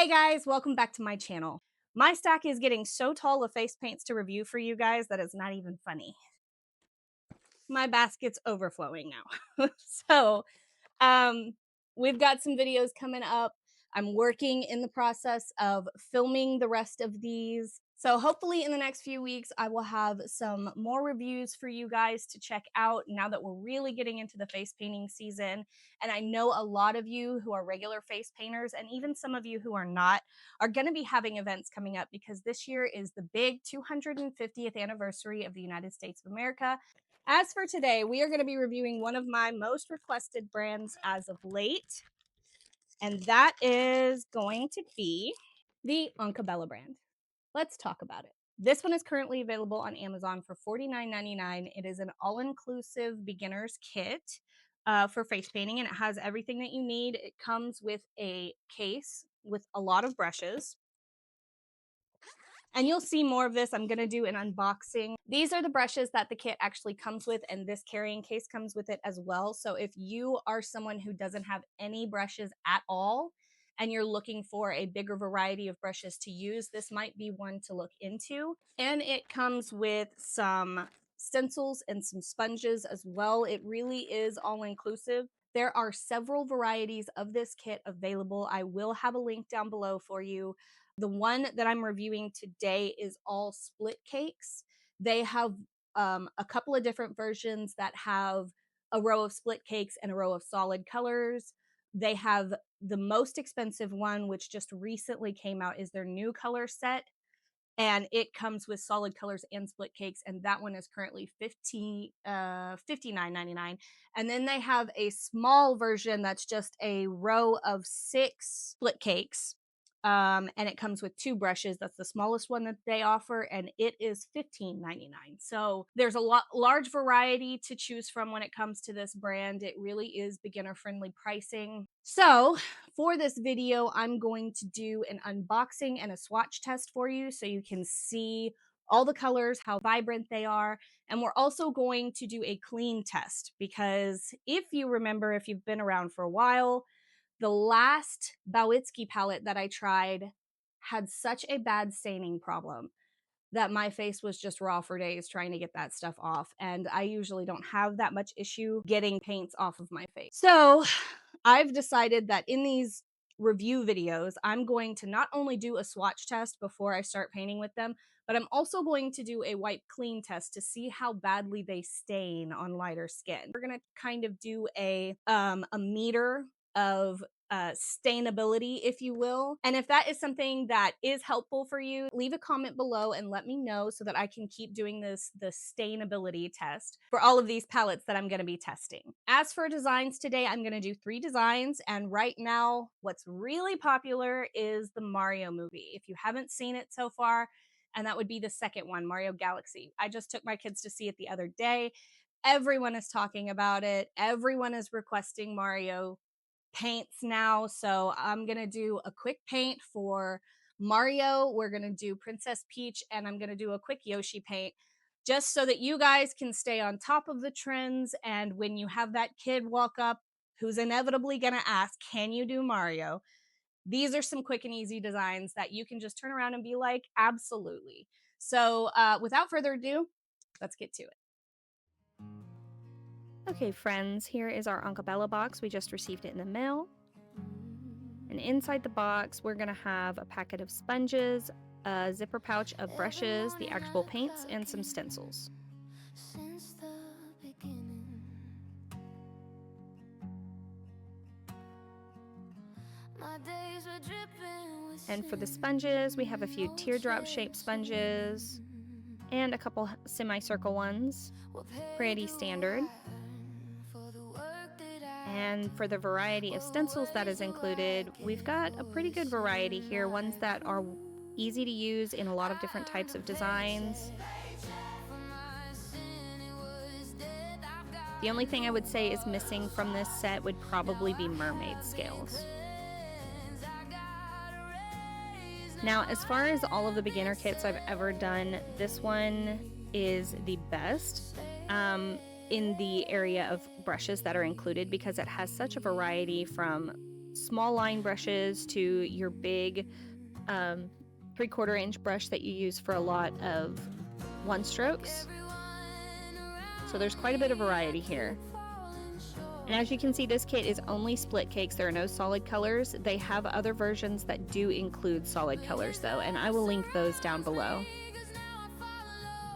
Hey guys, welcome back to my channel. My stack is getting so tall of face paints to review for you guys that it's not even funny. My basket's overflowing now. So, we've got some videos coming up. I'm working in the process of filming the rest of these. So hopefully in the next few weeks, I will have some more reviews for you guys to check out now that we're really getting into the face painting season. And I know a lot of you who are regular face painters, and even some of you who are not, are going to be having events coming up because this year is the big 250th anniversary of the United States of America. As for today, we are going to be reviewing one of my most requested brands as of late, and that is going to be the Anka brand. Let's talk about it. This one is currently available on Amazon for $49.99. It is an all-inclusive beginner's kit for face painting, and it has everything that you need. It comes with a case with a lot of brushes. And you'll see more of this. I'm going to do an unboxing. These are the brushes that the kit actually comes with, and this carrying case comes with it as well. So if you are someone who doesn't have any brushes at all, and you're looking for a bigger variety of brushes to use, this might be one to look into. And it comes with some stencils and some sponges as well. It really is all inclusive. There are several varieties of this kit available. I will have a link down below for you. The one that I'm reviewing today is all split cakes. They have a couple of different versions that have a row of split cakes and a row of solid colors. They have the most expensive one, which just recently came out, is their new color set. And it comes with solid colors and split cakes, and that one is currently $59.99. And then they have a small version that's just a row of 6 split cakes, and it comes with 2 brushes. That's the smallest one that they offer, and it is $15.99. So there's a large variety to choose from when it comes to this brand. It really is beginner friendly pricing. So for this video, I'm going to do an unboxing and a swatch test for you so you can see all the colors, how vibrant they are. And we're also going to do a clean test because if you remember, if you've been around for a while, the last Bowitzki palette that I tried had such a bad staining problem that my face was just raw for days trying to get that stuff off. And I usually don't have that much issue getting paints off of my face. So I've decided that in these review videos, I'm going to not only do a swatch test before I start painting with them, but I'm also going to do a wipe clean test to see how badly they stain on lighter skin. We're going to kind of do a meter of stainability, if you will. And if that is something that is helpful for you, leave a comment below and let me know so that I can keep doing the stainability test for all of these palettes that I'm going to be testing. As for designs today, I'm going to do 3 designs. And right now, what's really popular is the Mario movie. If you haven't seen it so far, and that would be the second one, Mario Galaxy. I just took my kids to see it the other day. Everyone is talking about it. Everyone is requesting Mario paints now. So I'm going to do a quick paint for Mario. We're going to do Princess Peach, and I'm going to do a quick Yoshi paint just so that you guys can stay on top of the trends. And when you have that kid walk up who's inevitably going to ask, can you do Mario? These are some quick and easy designs that you can just turn around and be like, absolutely. So without further ado, let's get to it. Okay, friends, here is our Anka box. We just received it in the mail. And inside the box, we're going to have a packet of sponges, a zipper pouch of brushes, the actual paints, and some stencils. And for the sponges, we have a few teardrop-shaped sponges and a couple semicircle ones, pretty standard. And for the variety of stencils that is included, we've got a pretty good variety here, ones that are easy to use in a lot of different types of designs. The only thing I would say is missing from this set would probably be mermaid scales. Now, as far as all of the beginner kits I've ever done, this one is the best in the area of brushes that are included because it has such a variety from small line brushes to your big 3/4 inch brush that you use for a lot of one strokes. So there's quite a bit of variety here. And as you can see, this kit is only split cakes. There are no solid colors. They have other versions that do include solid colors though, and I will link those down below.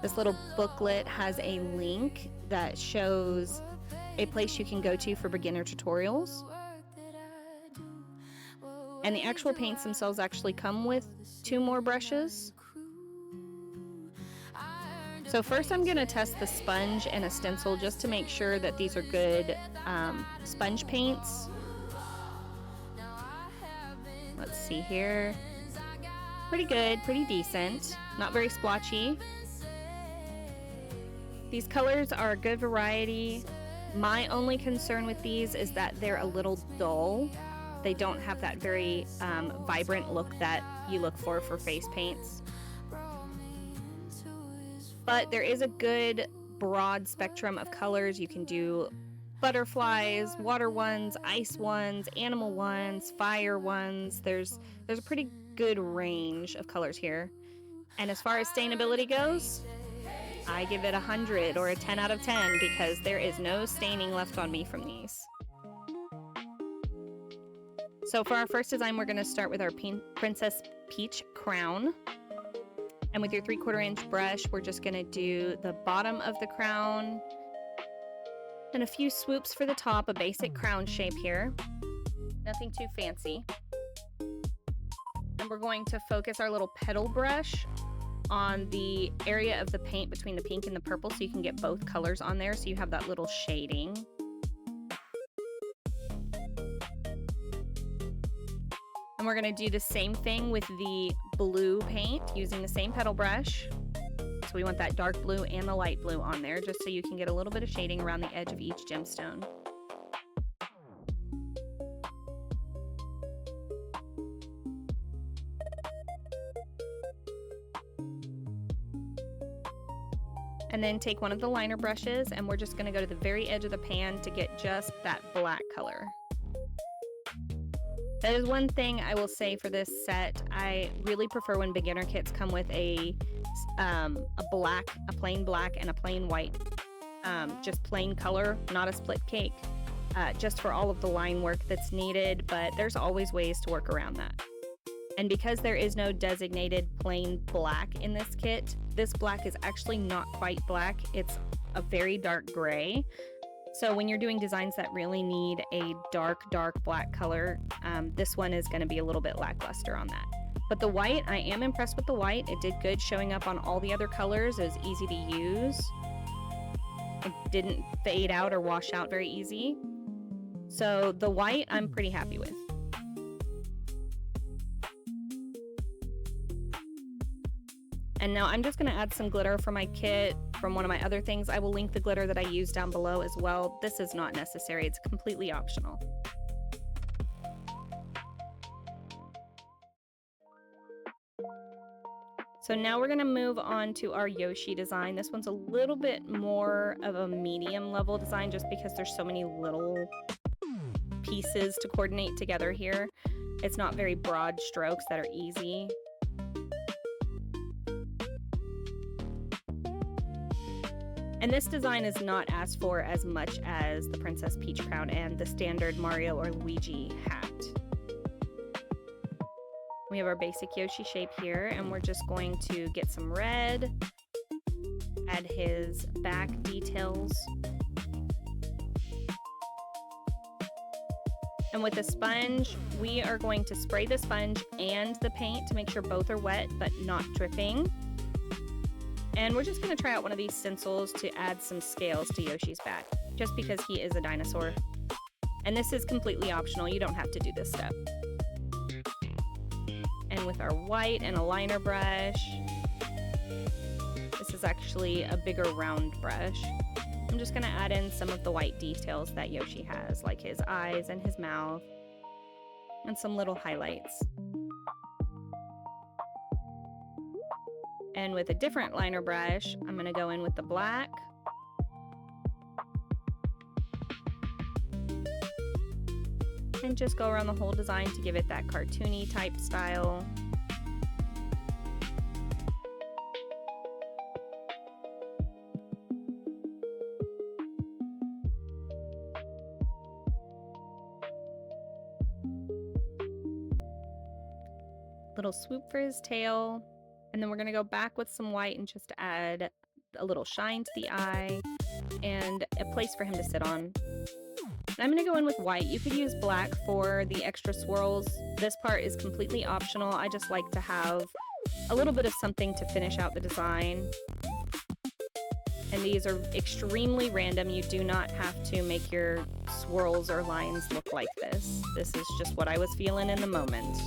This little booklet has a link that shows a place you can go to for beginner tutorials. And the actual paints themselves actually come with 2 more brushes. So first I'm going to test the sponge and a stencil just to make sure that these are good sponge paints. Let's see here. Pretty good, pretty decent, not very splotchy. These colors are a good variety. My only concern with these is that they're a little dull. They don't have that very vibrant look that you look for face paints. But there is a good broad spectrum of colors. You can do butterflies, water ones, ice ones, animal ones, fire ones. There's a pretty good range of colors here. And as far as stainability goes, I give it 100 or a 10 out of 10 because there is no staining left on me from these. So for our first design, we're going to start with our Princess Peach crown. And with your 3/4 inch brush, we're just going to do the bottom of the crown and a few swoops for the top, a basic crown shape here. Nothing too fancy. And we're going to focus our little petal brush on the area of the paint between the pink and the purple so you can get both colors on there so you have that little shading. And we're going to do the same thing with the blue paint using the same petal brush. So we want that dark blue and the light blue on there just so you can get a little bit of shading around the edge of each gemstone. And then take one of the liner brushes and we're just going to go to the very edge of the pan to get just that black color. That is one thing I will say for this set. I really prefer when beginner kits come with a plain black and a plain white, just plain color, not a split cake, just for all of the line work that's needed, but there's always ways to work around that. And because there is no designated plain black in this kit, this black is actually not quite black. It's a very dark gray. So when you're doing designs that really need a dark black color, this one is going to be a little bit lackluster on that. But the white, I am impressed with the white. It did good showing up on all the other colors. It was easy to use. It didn't fade out or wash out very easy. So the white, I'm pretty happy with. And now I'm just going to add some glitter for my kit from one of my other things. I will link the glitter that I use down below as well. This is not necessary. It's completely optional. So now we're going to move on to our Yoshi design. This one's a little bit more of a medium level design just because there's so many little pieces to coordinate together here. It's not very broad strokes that are easy. And this design is not asked for as much as the Princess Peach crown and the standard Mario or Luigi hat. We have our basic Yoshi shape here, and we're just going to get some red, add his back details. And with the sponge, we are going to spray the sponge and the paint to make sure both are wet but not dripping. And we're just going to try out one of these stencils to add some scales to Yoshi's back, just because he is a dinosaur. And this is completely optional. You don't have to do this step. And with our white and a liner brush, this is actually a bigger round brush. I'm just going to add in some of the white details that Yoshi has, like his eyes and his mouth, and some little highlights. And with a different liner brush, I'm going to go in with the black. and just go around the whole design to give it that cartoony type style. Little swoop for his tail, and then we're going to go back with some white and just add a little shine to the eye and a place for him to sit on. I'm going to go in with white. You could use black for the extra swirls. This part is completely optional. I just like to have a little bit of something to finish out the design. And these are extremely random. You do not have to make your swirls or lines look like this. This is just what I was feeling in the moment.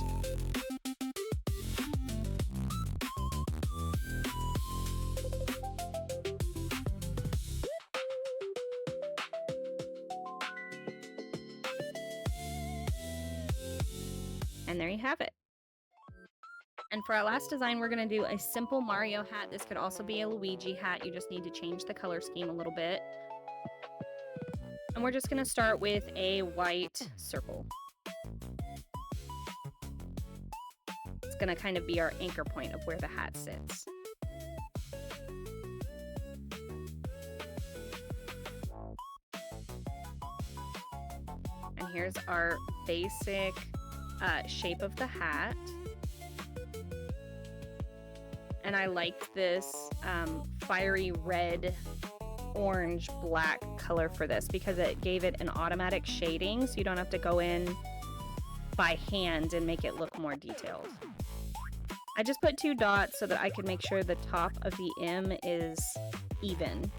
And there you have it. And for our last design, we're going to do a simple Mario hat. This could also be a Luigi hat. You just need to change the color scheme a little bit. And we're just going to start with a white circle. It's going to kind of be our anchor point of where the hat sits. And here's our basic shape of the hat. And I liked this fiery red, orange, black color for this because it gave it an automatic shading, so you don't have to go in by hand and make it look more detailed. I just put 2 dots so that I could make sure the top of the M is even.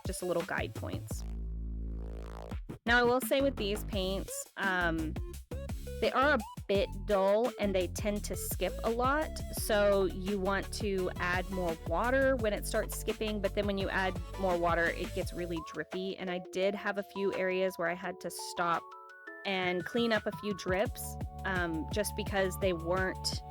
Just a little guide points. Now I will say with these paints, they are a bit dull and they tend to skip a lot, so you want to add more water when it starts skipping, but then when you add more water it gets really drippy, and I did have a few areas where I had to stop and clean up a few drips just because they weren't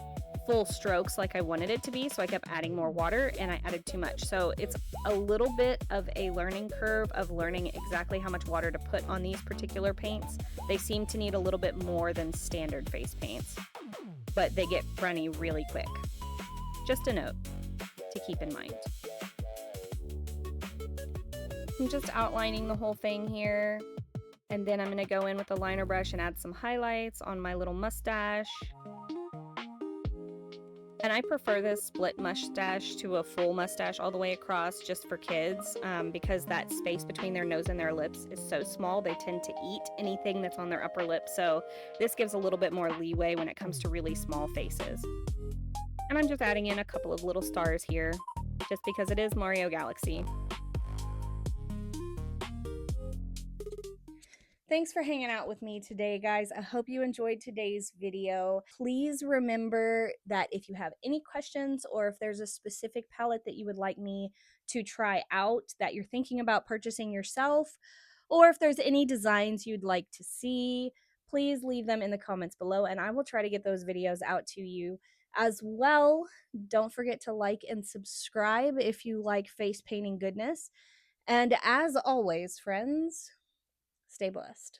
full strokes like I wanted it to be, so I kept adding more water and I added too much. So it's a little bit of a learning curve of learning exactly how much water to put on these particular paints. They seem to need a little bit more than standard face paints, but they get runny really quick. Just a note to keep in mind. I'm just outlining the whole thing here, and then I'm going to go in with a liner brush and add some highlights on my little mustache. And I prefer this split mustache to a full mustache all the way across just for kids because that space between their nose and their lips is so small, they tend to eat anything that's on their upper lip. So this gives a little bit more leeway when it comes to really small faces. And I'm just adding in a couple of little stars here just because it is Mario Galaxy. Thanks for hanging out with me today, guys. I hope you enjoyed today's video. Please remember that if you have any questions or if there's a specific palette that you would like me to try out that you're thinking about purchasing yourself, or if there's any designs you'd like to see, please leave them in the comments below and I will try to get those videos out to you as well. Don't forget to like and subscribe if you like face painting goodness. And as always, friends, stay blessed.